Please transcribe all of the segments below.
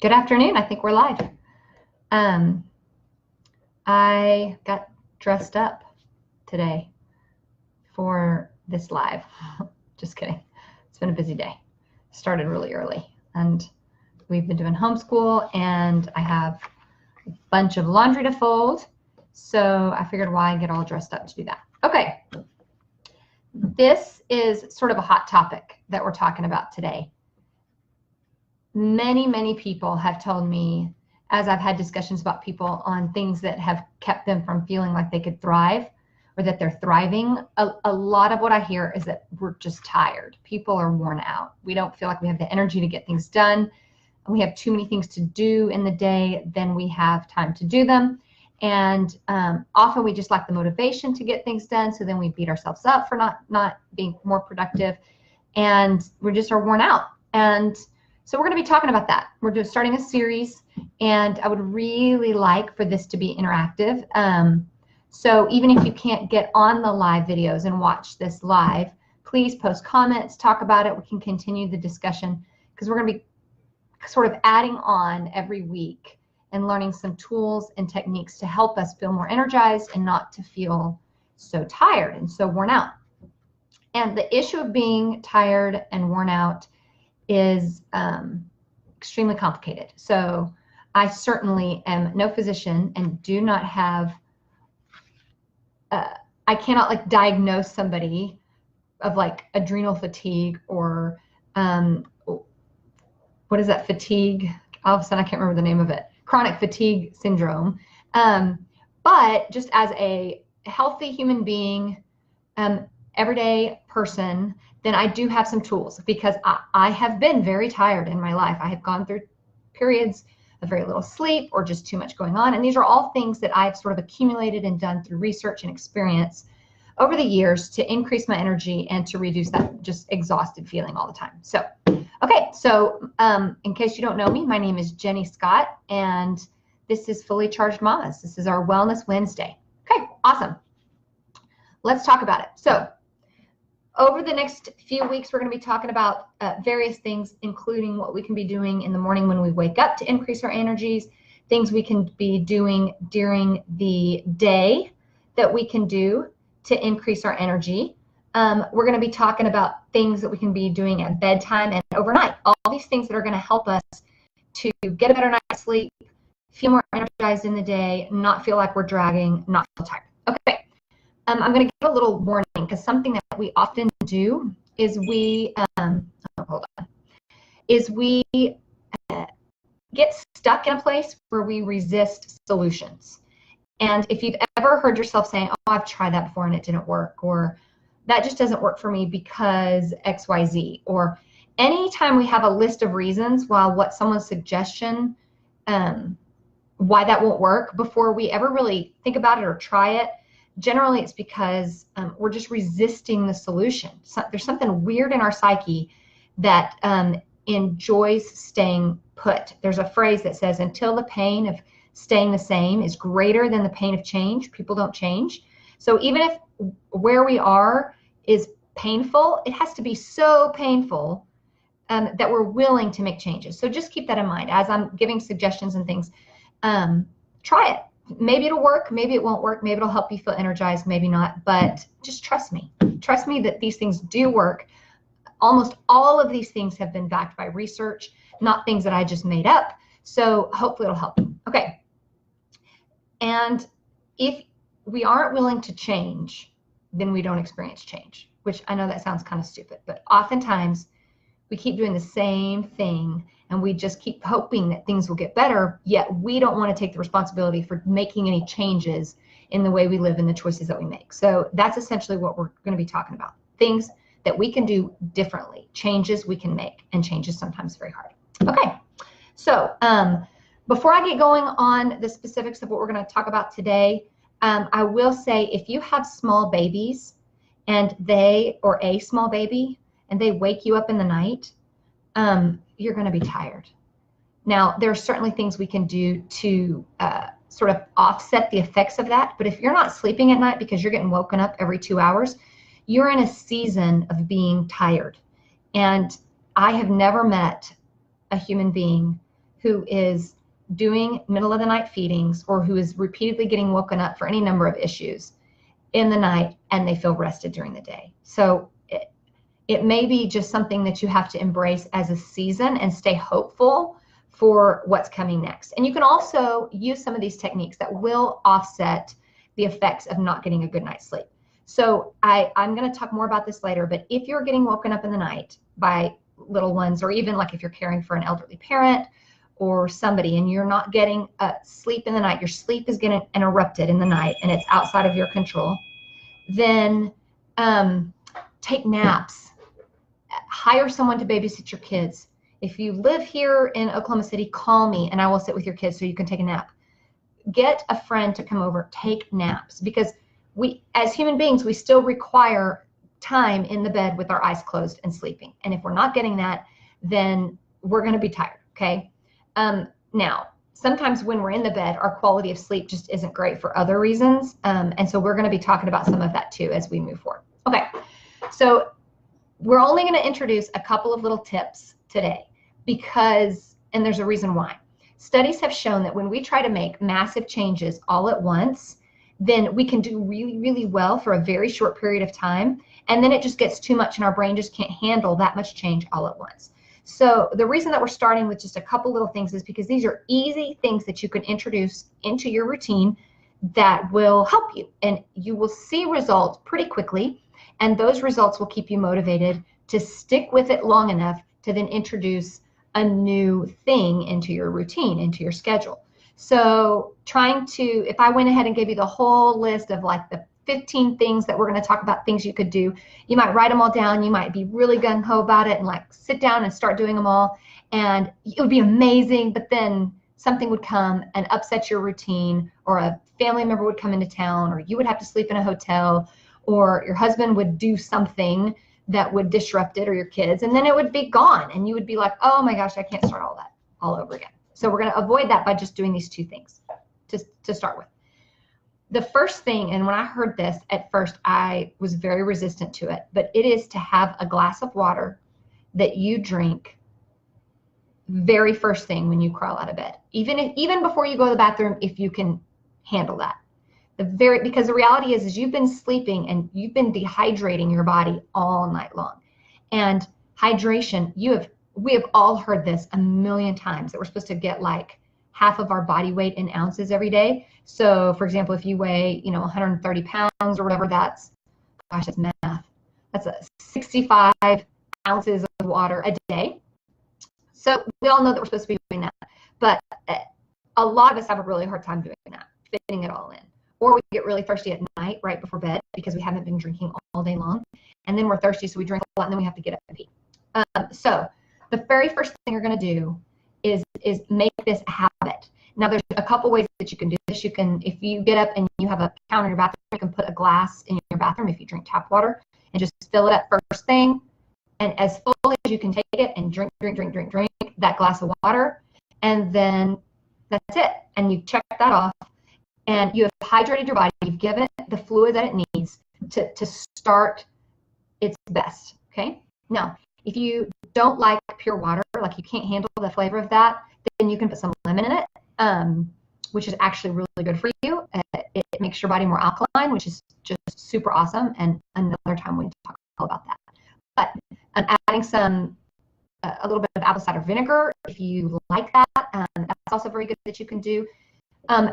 Good afternoon. I think we're live. I got dressed up today for this live. Just kidding. It's been a busy day. Started really early, and we've been doing homeschool, and I have a bunch of laundry to fold. So I figured why get all dressed up to do that. Okay. This is sort of a hot topic that we're talking about today. Many people have told me, as I've had discussions about people on things that have kept them from feeling like they could thrive or that they're thriving, a lot of what I hear is that we're just tired. People are worn out. We don't feel like we have the energy to get things done. We have too many things to do in the day than we have time to do them. And often we just lack the motivation to get things done, so then we beat ourselves up for not being more productive, and we just are worn out. And so we're going to be talking about that. We're just starting a series, and I would really like for this to be interactive. So even if you can't get on the live videos and watch this live, please post comments, talk about it. We can continue the discussion, because we're going to be sort of adding on every week and learning some tools and techniques to help us feel more energized and not to feel so tired and so worn out. And the issue of being tired and worn out is extremely complicated. So I certainly am no physician and do not have, I cannot like diagnose somebody of like adrenal fatigue or what is that, fatigue? All of a sudden I can't remember the name of it. Chronic fatigue syndrome. But just as a healthy human being, everyday person, then I do have some tools, because I have been very tired in my life. I have gone through periods of very little sleep or just too much going on. And these are all things that I've sort of accumulated and done through research and experience over the years to increase my energy and to reduce that just exhausted feeling all the time. So, okay. So in case you don't know me, my name is Jenny Scott, and this is Fully Charged Mamas. This is our Wellness Wednesday. Okay, awesome. Let's talk about it. So over the next few weeks, we're going to be talking about various things, including what we can be doing in the morning when we wake up to increase our energies, things we can be doing during the day that we can do to increase our energy. We're going to be talking about things that we can be doing at bedtime and overnight, all these things that are going to help us to get a better night's sleep, feel more energized in the day, not feel like we're dragging, not feel tired. Okay. I'm going to give a little warning, because something that we often do is we get stuck in a place where we resist solutions. And if you've ever heard yourself saying, oh, I've tried that before and it didn't work, or that just doesn't work for me because XYZ, or anytime we have a list of reasons why someone's suggestion, why that won't work, before we ever really think about it or try it, generally it's because we're just resisting the solution. So there's something weird in our psyche that enjoys staying put. There's a phrase that says, until the pain of staying the same is greater than the pain of change, people don't change. So even if where we are is painful, it has to be so painful that we're willing to make changes. So just keep that in mind as I'm giving suggestions and things. Try it. Maybe it'll work, maybe it won't work, maybe it'll help you feel energized, maybe not, but just trust me. Trust me that these things do work. Almost all of these things have been backed by research, not things that I just made up. So hopefully it'll help you. Okay. And if we aren't willing to change, then we don't experience change, which I know that sounds kind of stupid, but oftentimes we keep doing the same thing and we just keep hoping that things will get better, yet we don't want to take the responsibility for making any changes in the way we live and the choices that we make. So that's essentially what we're going to be talking about. Things that we can do differently, changes we can make, and change is sometimes very hard. Okay, so before I get going on the specifics of what we're going to talk about today, I will say if you have small babies and or a small baby and they wake you up in the night, you're going to be tired. Now, there are certainly things we can do to sort of offset the effects of that. But if you're not sleeping at night because you're getting woken up every 2 hours, you're in a season of being tired. And I have never met a human being who is doing middle of the night feedings or who is repeatedly getting woken up for any number of issues in the night, and they feel rested during the day. So it may be just something that you have to embrace as a season and stay hopeful for what's coming next. And you can also use some of these techniques that will offset the effects of not getting a good night's sleep. So I'm going to talk more about this later, but if you're getting woken up in the night by little ones, or even like if you're caring for an elderly parent or somebody and you're not getting sleep in the night, your sleep is getting interrupted in the night and it's outside of your control, then take naps. Hire someone to babysit your kids. If you live here in Oklahoma City, call me and I will sit with your kids so you can take a nap. Get a friend to come over, take naps, because we, as human beings, we still require time in the bed with our eyes closed and sleeping. And if we're not getting that, then we're going to be tired, okay? Now, sometimes when we're in the bed, our quality of sleep just isn't great for other reasons. And so we're going to be talking about some of that too as we move forward. Okay, so we're only going to introduce a couple of little tips today because, and there's a reason why. Studies have shown that when we try to make massive changes all at once, then we can do really, really well for a very short period of time. And then it just gets too much and our brain just can't handle that much change all at once. So the reason that we're starting with just a couple little things is because these are easy things that you can introduce into your routine that will help you. And you will see results pretty quickly. And those results will keep you motivated to stick with it long enough to then introduce a new thing into your routine, into your schedule. So if I went ahead and gave you the whole list of like the 15 things that we're going to talk about, things you could do, you might write them all down. You might be really gung-ho about it and like sit down and start doing them all. And it would be amazing, but then something would come and upset your routine, or a family member would come into town, or you would have to sleep in a hotel, or your husband would do something that would disrupt it, or your kids, and then it would be gone. And you would be like, oh my gosh, I can't start all that all over again. So we're going to avoid that by just doing these two things to start with. The first thing, and when I heard this at first, I was very resistant to it, but it is to have a glass of water that you drink very first thing when you crawl out of bed, even before you go to the bathroom, if you can handle that. Because the reality is you've been sleeping and you've been dehydrating your body all night long. And hydration, we have all heard this a million times, that we're supposed to get like half of our body weight in ounces every day. So for example, if you weigh, 130 pounds or whatever, that's math. That's 65 ounces of water a day. So we all know that we're supposed to be doing that, but a lot of us have a really hard time doing that, fitting it all in. Or we get really thirsty at night right before bed because we haven't been drinking all day long. And then we're thirsty, so we drink a lot, and then we have to get up and pee. So the very first thing you're going to do is make this a habit. Now, there's a couple ways that you can do this. You can, if you get up and you have a counter in your bathroom, you can put a glass in your bathroom if you drink tap water and just fill it up first thing. And as fully as you can take it and drink that glass of water. And then that's it. And you check that off. And you have hydrated your body. You've given it the fluid that it needs to start its best, okay? Now, if you don't like pure water, like you can't handle the flavor of that, then you can put some lemon in it, which is actually really good for you. It makes your body more alkaline, which is just super awesome. And another time we can talk all about that. But adding a little bit of apple cider vinegar, if you like that, that's also very good that you can do.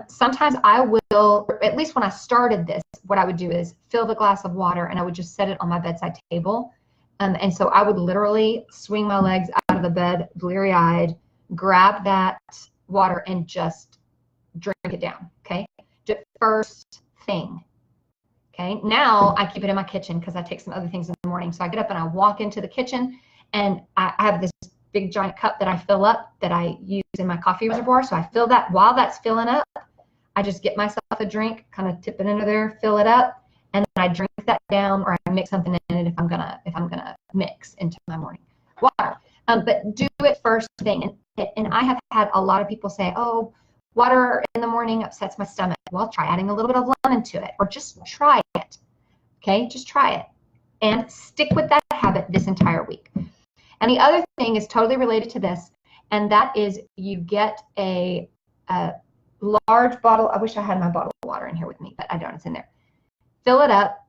Sometimes I will, or at least when I started this, what I would do is fill the glass of water and I would just set it on my bedside table. And so I would literally swing my legs out of the bed, bleary-eyed, grab that water and just drink it down, okay? Just first thing, okay? Now I keep it in my kitchen because I take some other things in the morning. So I get up and I walk into the kitchen and I have this big giant cup that I fill up that I use in my coffee reservoir. So I fill that. While that's filling up, I just get myself a drink, kind of tip it into there, fill it up, and then I drink that down, or I mix something in it if I'm gonna mix into my morning water. But do it first thing. And I have had a lot of people say, oh, water in the morning upsets my stomach. Well, try adding a little bit of lemon to it, or just try it. Okay, just try it and stick with that habit this entire week. And the other thing is totally related to this, and that is you get a large bottle. I wish I had my bottle of water in here with me, but I don't. It's in there. Fill it up,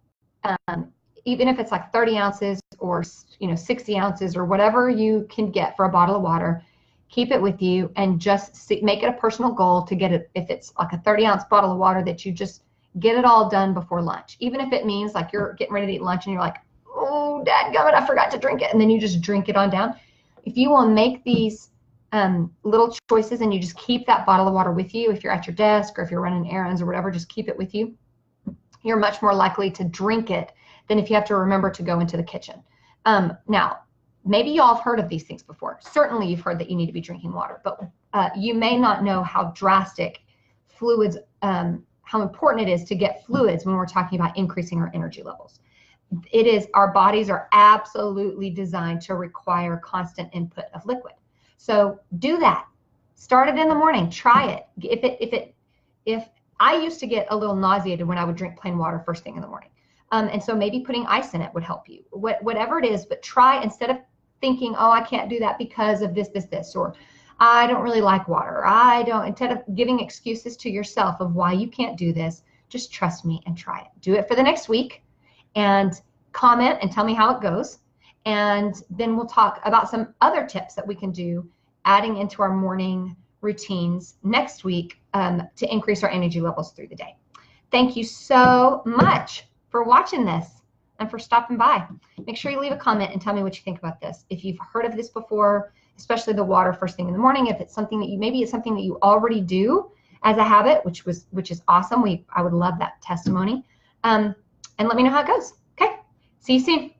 even if it's like 30 ounces or 60 ounces or whatever you can get for a bottle of water. Keep it with you and just make it a personal goal to get it. If it's like a 30-ounce bottle of water, that you just get it all done before lunch. Even if it means like you're getting ready to eat lunch and you're like, oh, dadgummit, I forgot to drink it. And then you just drink it on down. If you will make these little choices and you just keep that bottle of water with you, if you're at your desk or if you're running errands or whatever, just keep it with you. You're much more likely to drink it than if you have to remember to go into the kitchen. Now, maybe you all have heard of these things before. Certainly you've heard that you need to be drinking water, but you may not know how drastic fluids, how important it is to get fluids when we're talking about increasing our energy levels. It is, our bodies are absolutely designed to require constant input of liquid. So do that. Start it in the morning. Try it. If I used to get a little nauseated when I would drink plain water first thing in the morning. And so maybe putting ice in it would help you. Whatever it is, but try, instead of thinking, oh, I can't do that because of this, or I don't really like water. Instead of giving excuses to yourself of why you can't do this, just trust me and try it. Do it for the next week and comment and tell me how it goes. And then we'll talk about some other tips that we can do adding into our morning routines next week to increase our energy levels through the day. Thank you so much for watching this and for stopping by. Make sure you leave a comment and tell me what you think about this. If you've heard of this before, especially the water first thing in the morning, if it's something that maybe it's something that you already do as a habit, which is awesome. I would love that testimony. And let me know how it goes. Okay, see you soon.